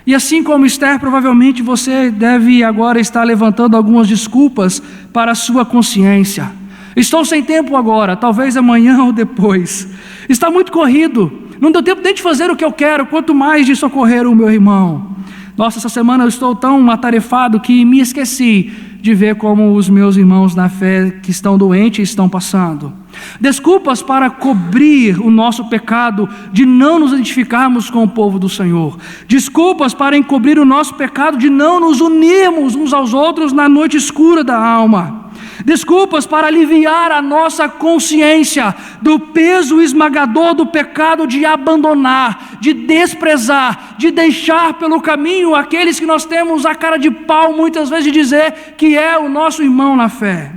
E assim como Esther, provavelmente você deve agora estar levantando algumas desculpas para a sua consciência. Estou sem tempo agora, talvez amanhã ou depois. Está muito corrido, não deu tempo nem de fazer o que eu quero, quanto mais de socorrer o meu irmão. Nossa, essa semana eu estou tão atarefado que me esqueci de ver como os meus irmãos na fé que estão doentes estão passando. Desculpas para cobrir o nosso pecado de não nos identificarmos com o povo do Senhor. Desculpas para encobrir o nosso pecado de não nos unirmos uns aos outros na noite escura da alma. Desculpas para aliviar a nossa consciência do peso esmagador do pecado de abandonar, de desprezar, de deixar pelo caminho aqueles que nós temos a cara de pau muitas vezes de dizer que é o nosso irmão na fé.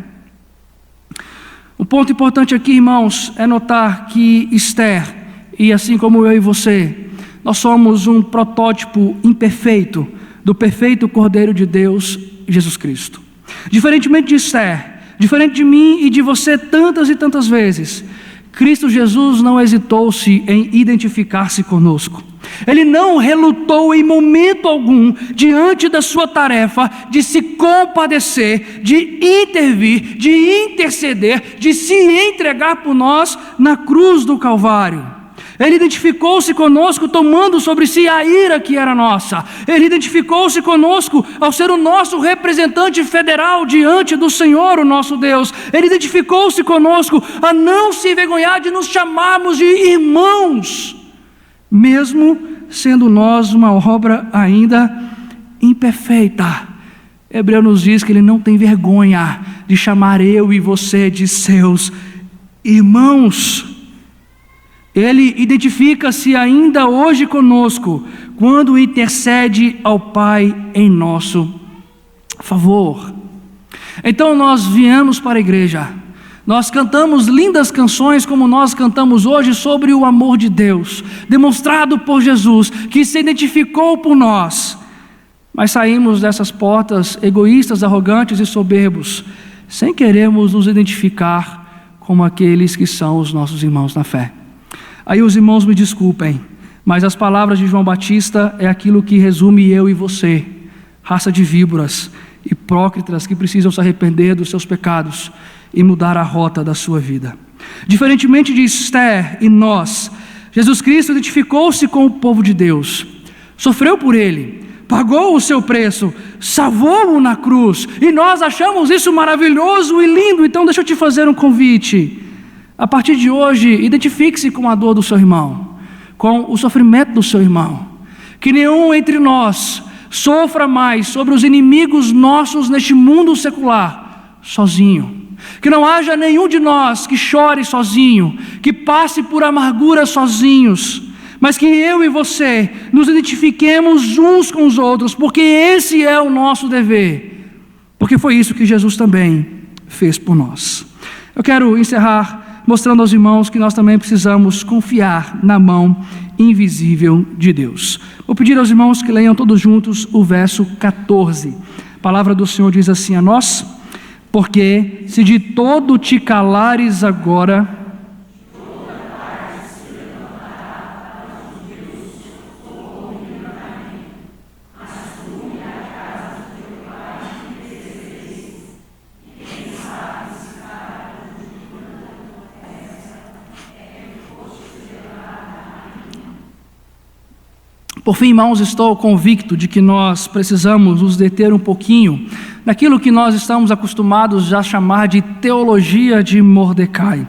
Um ponto importante aqui, irmãos, é notar que Esther, e assim como eu e você, nós somos um protótipo imperfeito do perfeito Cordeiro de Deus, Jesus Cristo. Diferentemente de Esther, diferente de mim e de você tantas e tantas vezes, Cristo Jesus não hesitou-se em identificar-se conosco. Ele não relutou em momento algum diante da sua tarefa de se compadecer, de intervir, de interceder, de se entregar por nós na cruz do Calvário. Ele identificou-se conosco tomando sobre si a ira que era nossa. Ele identificou-se conosco ao ser o nosso representante federal diante do Senhor, o nosso Deus. Ele identificou-se conosco a não se envergonhar de nos chamarmos de irmãos, mesmo sendo nós uma obra ainda imperfeita. Hebreu nos diz que ele não tem vergonha de chamar eu e você de seus irmãos. Ele identifica-se ainda hoje conosco, quando intercede ao Pai em nosso favor. Então nós viemos para a igreja, nós cantamos lindas canções como nós cantamos hoje sobre o amor de Deus, demonstrado por Jesus, que se identificou por nós, mas saímos dessas portas egoístas, arrogantes e soberbos, sem querermos nos identificar como aqueles que são os nossos irmãos na fé. Aí os irmãos me desculpem, mas as palavras de João Batista é aquilo que resume eu e você, raça de víboras, hipócritas que precisam se arrepender dos seus pecados e mudar a rota da sua vida. Diferentemente de Esther e nós, Jesus Cristo identificou-se com o povo de Deus, sofreu por ele, pagou o seu preço, salvou-o na cruz, e nós achamos isso maravilhoso e lindo. Então deixa eu te fazer um convite. A partir de hoje, identifique-se com a dor do seu irmão, com o sofrimento do seu irmão. Que nenhum entre nós sofra mais sobre os inimigos nossos neste mundo secular, sozinho. Que não haja nenhum de nós que chore sozinho, que passe por amargura sozinhos, mas que eu e você nos identifiquemos uns com os outros, porque esse é o nosso dever, porque foi isso que Jesus também fez por nós. Eu quero encerrar mostrando aos irmãos que nós também precisamos confiar na mão invisível de Deus. Vou pedir aos irmãos que leiam todos juntos o verso 14. A palavra do Senhor diz assim a nós: porque se de todo te calares agora, por fim, irmãos, estou convicto de que nós precisamos nos deter um pouquinho naquilo que nós estamos acostumados a chamar de teologia de Mordecai.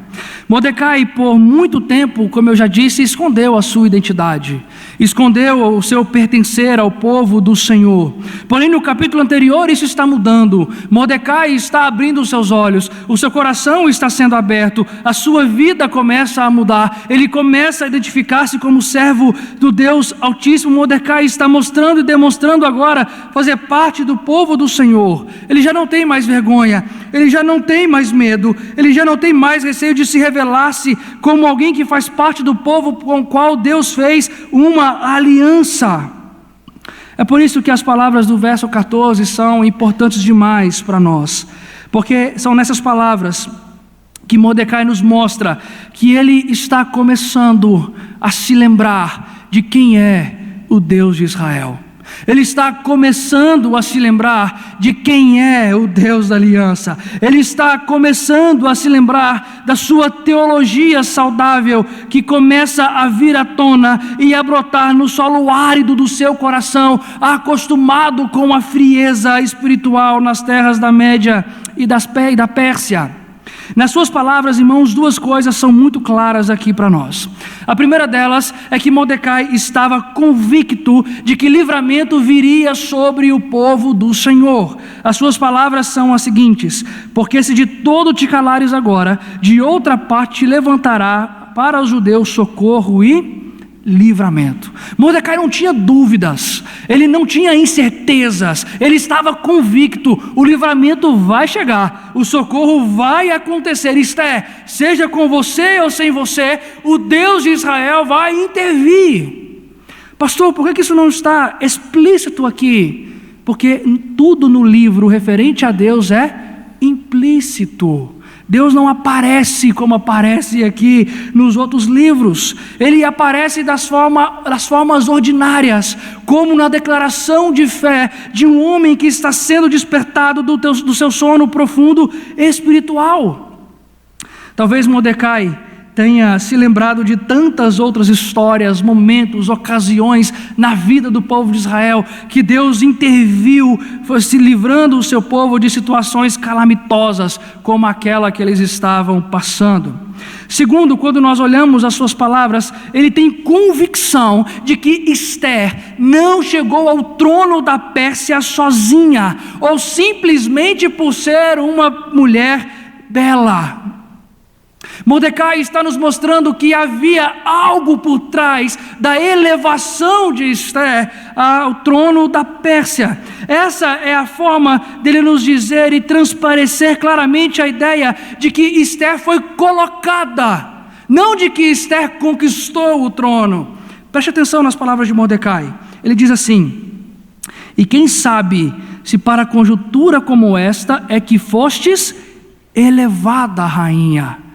Mordecai, por muito tempo, como eu já disse, escondeu a sua identidade, escondeu o seu pertencer ao povo do Senhor. Porém, no capítulo anterior, isso está mudando. Mordecai está abrindo os seus olhos, o seu coração está sendo aberto, a sua vida começa a mudar, ele começa a identificar-se como servo do Deus Altíssimo. Mordecai está mostrando e demonstrando agora fazer parte do povo do Senhor. Ele já não tem mais vergonha, ele já não tem mais medo, ele já não tem mais receio de se revelar-se como alguém que faz parte do povo com o qual Deus fez uma aliança. É por isso que as palavras do verso 14 são importantes demais para nós, porque são nessas palavras que Mordecai nos mostra que ele está começando a se lembrar de quem é o Deus de Israel. Ele está começando a se lembrar de quem é o Deus da aliança. Ele está começando a se lembrar da sua teologia saudável, que começa a vir à tona e a brotar no solo árido do seu coração, acostumado com a frieza espiritual nas terras da Média e da Pérsia. Nas suas palavras, irmãos, duas coisas são muito claras aqui para nós. A primeira delas é que Mordecai estava convicto de que livramento viria sobre o povo do Senhor. As suas palavras são as seguintes: porque se de todo te calares agora, de outra parte te levantará para os judeus socorro e livramento. Mordecai não tinha dúvidas, ele não tinha incertezas, ele estava convicto: o livramento vai chegar, o socorro vai acontecer. Esther, seja com você ou sem você, o Deus de Israel vai intervir. Pastor, por que isso não está explícito aqui? Porque tudo no livro referente a Deus é implícito. Deus não aparece como aparece aqui nos outros livros. Ele aparece das formas ordinárias, como na declaração de fé de um homem que está sendo despertado do seu sono profundo espiritual. Talvez Mordecai tenha se lembrado de tantas outras histórias, momentos, ocasiões na vida do povo de Israel, que Deus interviu, foi se livrando o seu povo de situações calamitosas, como aquela que eles estavam passando. Segundo, quando nós olhamos as suas palavras, ele tem convicção de que Esther não chegou ao trono da Pérsia sozinha, ou simplesmente por ser uma mulher bela. Mordecai está nos mostrando que havia algo por trás da elevação de Esther ao trono da Pérsia. Essa é a forma dele nos dizer e transparecer claramente a ideia de que Esther foi colocada, não de que Esther conquistou o trono. Preste atenção nas palavras de Mordecai. Ele diz assim: e quem sabe se para conjuntura como esta é que fostes elevada, rainha.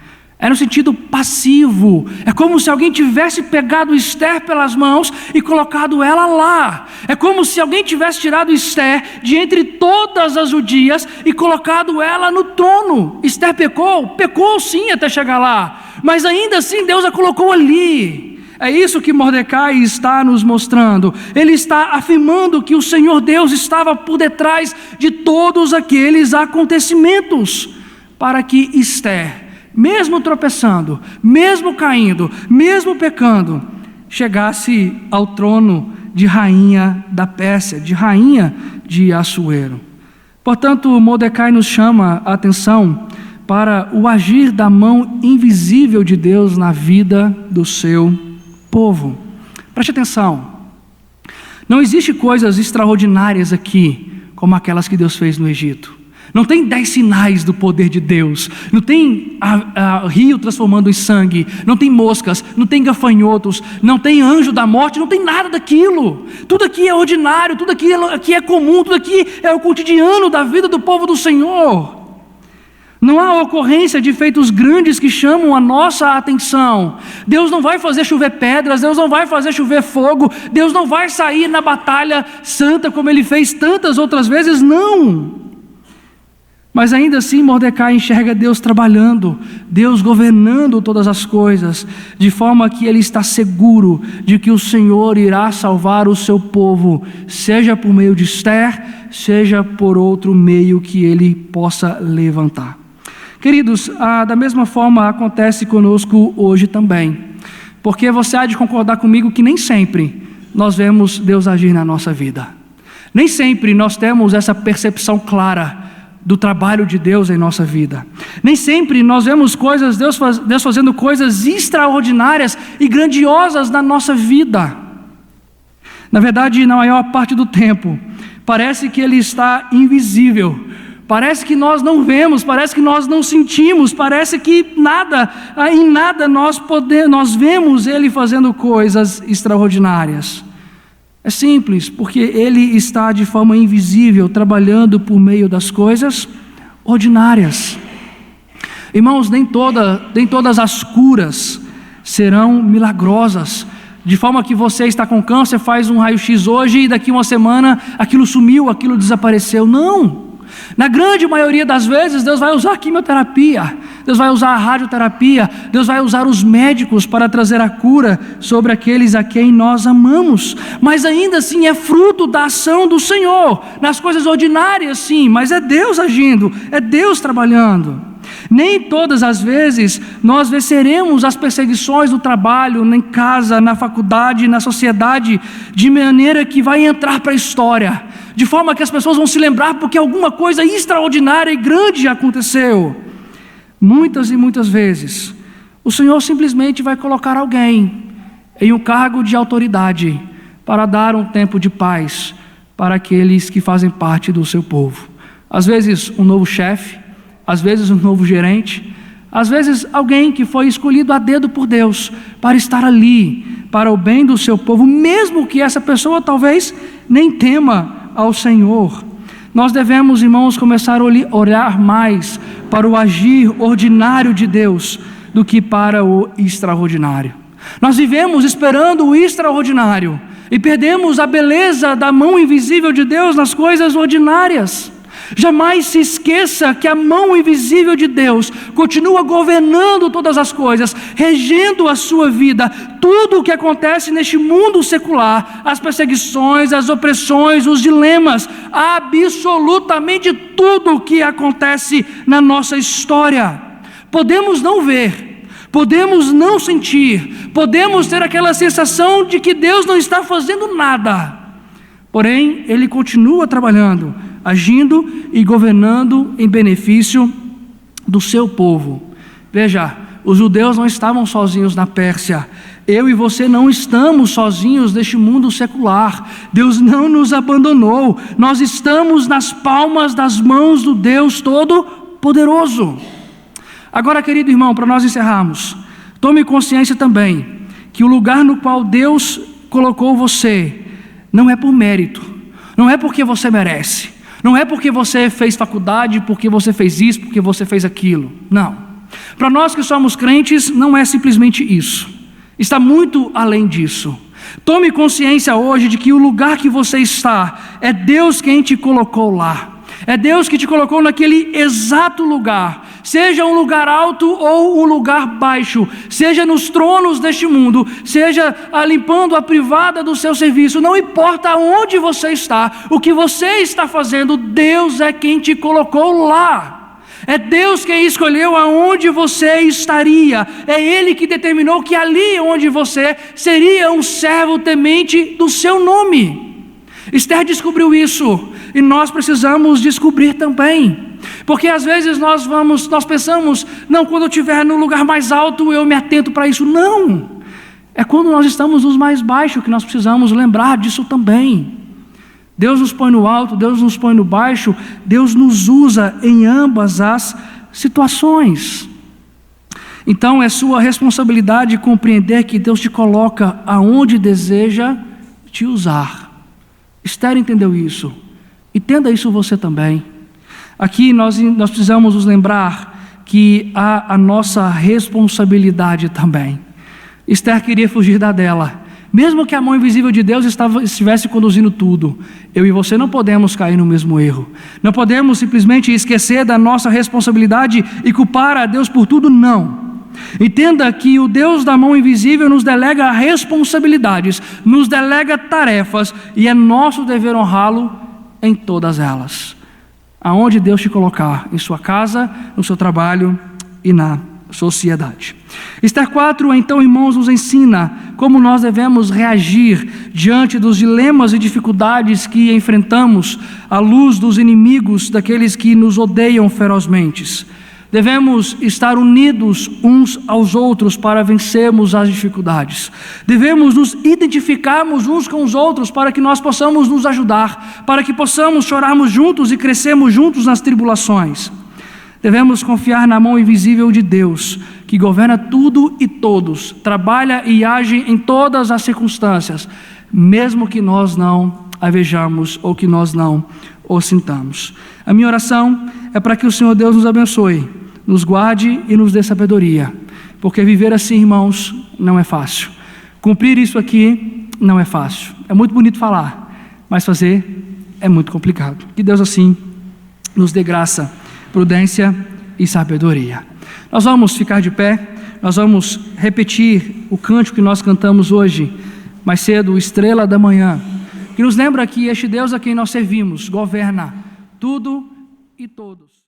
É no sentido passivo. É como se alguém tivesse pegado Esther pelas mãos e colocado ela lá. É como se alguém tivesse tirado Esther de entre todas as judias e colocado ela no trono. Esther pecou? Pecou sim até chegar lá, mas ainda assim Deus a colocou ali. É isso que Mordecai está nos mostrando. Ele está afirmando que o Senhor Deus estava por detrás de todos aqueles acontecimentos, para que Esther, mesmo tropeçando, mesmo caindo, mesmo pecando, chegasse ao trono de rainha da Pérsia, de rainha de Assuero. Portanto, Mordecai nos chama a atenção para o agir da mão invisível de Deus na vida do seu povo. Preste atenção, não existe coisas extraordinárias aqui como aquelas que Deus fez no Egito. Não tem 10 sinais do poder de Deus, não tem rio transformando em sangue, não tem moscas, não tem gafanhotos, não tem anjo da morte, não tem nada daquilo. Tudo aqui é ordinário, tudo aqui é comum, tudo aqui é o cotidiano da vida do povo do Senhor. Não há ocorrência de feitos grandes que chamam a nossa atenção. Deus não vai fazer chover pedras, Deus não vai fazer chover fogo, Deus não vai sair na batalha santa como Ele fez tantas outras vezes, não. Mas ainda assim Mordecai enxerga Deus trabalhando, Deus governando todas as coisas, de forma que ele está seguro de que o Senhor irá salvar o seu povo, seja por meio de Esther, seja por outro meio que ele possa levantar. Queridos, da mesma forma acontece conosco hoje também, porque você há de concordar comigo que nem sempre nós vemos Deus agir na nossa vida, nem sempre nós temos essa percepção clara do trabalho de Deus em nossa vida. Nem sempre nós vemos Deus fazendo coisas extraordinárias e grandiosas na nossa vida. Na verdade, na maior parte do tempo, parece que Ele está invisível, parece que nós não vemos, parece que nós não sentimos, parece que em nada nós vemos Ele fazendo coisas extraordinárias. É simples, porque Ele está de forma invisível, trabalhando por meio das coisas ordinárias. Irmãos, nem todas as curas serão milagrosas, de forma que você está com câncer, faz um raio-x hoje e daqui uma semana aquilo sumiu, aquilo desapareceu. Não! Na grande maioria das vezes, Deus vai usar a quimioterapia, Deus vai usar a radioterapia, Deus vai usar os médicos para trazer a cura sobre aqueles a quem nós amamos. Mas ainda assim é fruto da ação do Senhor, nas coisas ordinárias sim, mas é Deus agindo, é Deus trabalhando. Nem todas as vezes nós venceremos as perseguições no trabalho, em casa, na faculdade, na sociedade, de maneira que vai entrar para a história, de forma que as pessoas vão se lembrar porque alguma coisa extraordinária e grande aconteceu. Muitas e muitas vezes, o Senhor simplesmente vai colocar alguém em um cargo de autoridade para dar um tempo de paz para aqueles que fazem parte do seu povo. Às vezes um novo chefe, às vezes um novo gerente, às vezes alguém que foi escolhido a dedo por Deus para estar ali, para o bem do seu povo, mesmo que essa pessoa talvez nem tema ao Senhor. Nós devemos, irmãos, começar a olhar mais para o agir ordinário de Deus do que para o extraordinário. Nós vivemos esperando o extraordinário e perdemos a beleza da mão invisível de Deus nas coisas ordinárias. Jamais se esqueça que a mão invisível de Deus continua governando todas as coisas, regendo a sua vida. Tudo o que acontece neste mundo secular, as perseguições, as opressões, os dilemas, absolutamente tudo o que acontece na nossa história. Podemos não ver, podemos não sentir, podemos ter aquela sensação de que Deus não está fazendo nada. Porém, Ele continua trabalhando, agindo e governando em benefício do seu povo. Veja, os judeus não estavam sozinhos na Pérsia. Eu e você não estamos sozinhos neste mundo secular. Deus não nos abandonou. Nós estamos nas palmas das mãos do Deus Todo-Poderoso. Agora, querido irmão, para nós encerrarmos, tome consciência também que o lugar no qual Deus colocou você não é por mérito, não é porque você merece, não é porque você fez faculdade, porque você fez isso, porque você fez aquilo. Não. Para nós que somos crentes, não é simplesmente isso. Está muito além disso. Tome consciência hoje de que o lugar que você está, é Deus quem te colocou lá. É Deus que te colocou naquele exato lugar, seja um lugar alto ou um lugar baixo, seja nos tronos deste mundo, seja limpando a privada do seu serviço, não importa onde você está, o que você está fazendo, Deus é quem te colocou lá. É Deus quem escolheu aonde você estaria, é Ele que determinou que ali onde você seria um servo temente do seu nome. Esther descobriu isso e nós precisamos descobrir também, porque às vezes nós pensamos, não, quando eu estiver no lugar mais alto eu me atento para isso. Não, é quando nós estamos nos mais baixos que nós precisamos lembrar disso também. Deus nos põe no alto, Deus nos põe no baixo, Deus nos usa em ambas as situações. Então é sua responsabilidade compreender que Deus te coloca aonde deseja te usar. Esther entendeu isso, entenda isso você também. Aqui nós precisamos nos lembrar que há a nossa responsabilidade também. Esther queria fugir da dela, mesmo que a mão invisível de Deus estivesse conduzindo tudo. Eu e você não podemos cair no mesmo erro, não podemos simplesmente esquecer da nossa responsabilidade e culpar a Deus por tudo, não. Entenda que o Deus da mão invisível nos delega responsabilidades, nos delega tarefas, e é nosso dever honrá-lo em todas elas. Aonde Deus te colocar, em sua casa, no seu trabalho e na sociedade. Esther 4, então, irmãos, nos ensina como nós devemos reagir diante dos dilemas e dificuldades que enfrentamos à luz dos inimigos, daqueles que nos odeiam ferozmente. Devemos estar unidos uns aos outros para vencermos as dificuldades. Devemos nos identificarmos uns com os outros para que nós possamos nos ajudar, para que possamos chorarmos juntos e crescermos juntos nas tribulações. Devemos confiar na mão invisível de Deus, que governa tudo e todos, trabalha e age em todas as circunstâncias, mesmo que nós não a vejamos ou que nós não o sintamos. A minha oração é para que o Senhor Deus nos abençoe, nos guarde e nos dê sabedoria, porque viver assim, irmãos, não é fácil. Cumprir isso aqui não é fácil. É muito bonito falar, mas fazer é muito complicado. Que Deus assim nos dê graça, prudência e sabedoria. Nós vamos ficar de pé, nós vamos repetir o cântico que nós cantamos hoje, mais cedo, Estrela da Manhã, que nos lembra que este Deus a quem nós servimos governa tudo e todos.